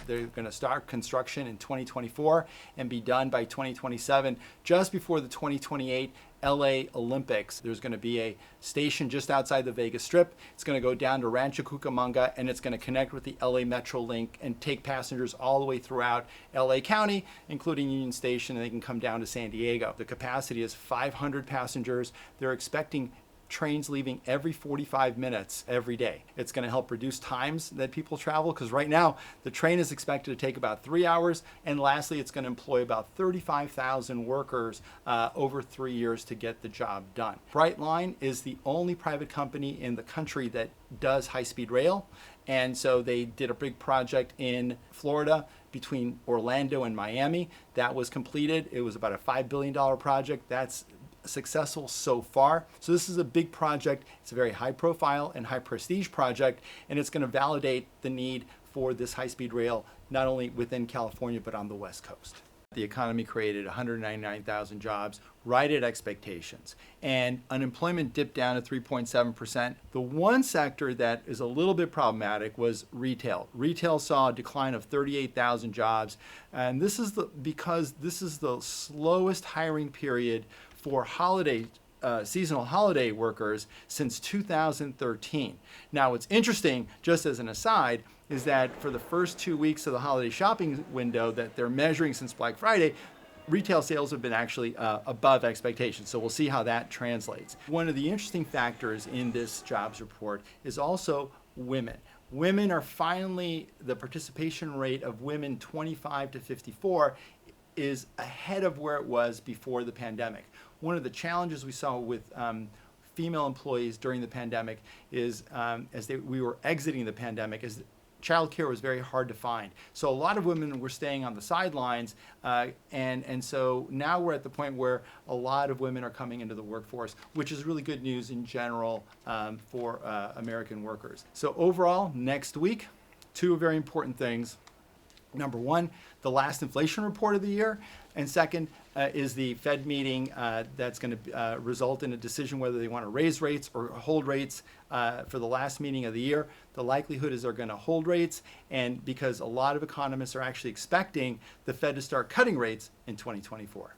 They're going to start construction in 2024 and be done by 2027, just before the 2028 LA Olympics. There's going to be a station just outside the Vegas Strip. It's going to go down to Rancho Cucamonga, and it's going to connect with the LA Metro Link and take passengers all the way throughout LA County, including Union Station, and they can come down to San Diego. The capacity is 500 passengers. They're expecting trains leaving every 45 minutes every day. It's going to help reduce times that people travel, because right now the train is expected to take about 3 hours, and lastly, it's going to employ about 35,000 workers over 3 years to get the job done. Brightline is the only private company in the country that does high-speed rail, and so they did a big project in Florida between Orlando and Miami. That was completed. It was about a $5 billion project. That's successful so far. So this is a big project. It's a very high profile and high prestige project, and it's going to validate the need for this high-speed rail, not only within California, but on the West Coast. The economy created 199,000 jobs, right at expectations, and unemployment dipped down to 3.7%. The one sector that is a little bit problematic was retail. Retail saw a decline of 38,000 jobs, and this is because this is the slowest hiring period for seasonal holiday workers since 2013. Now, what's interesting, just as an aside, is that for the first 2 weeks of the holiday shopping window that they're measuring since Black Friday, retail sales have been actually above expectations. So we'll see how that translates. One of the interesting factors in this jobs report is also women. Women are finally, the participation rate of women 25 to 54 is ahead of where it was before the pandemic. One of the challenges we saw with female employees during the pandemic is, we were exiting the pandemic, is childcare was very hard to find. So a lot of women were staying on the sidelines, and so now we're at the point where a lot of women are coming into the workforce, which is really good news in general for American workers. So overall, next week, two very important things. Number one, the last inflation report of the year, and second is the Fed meeting that's going to result in a decision whether they want to raise rates or hold rates for the last meeting of the year. The likelihood is they're going to hold rates, and because a lot of economists are actually expecting the Fed to start cutting rates in 2024.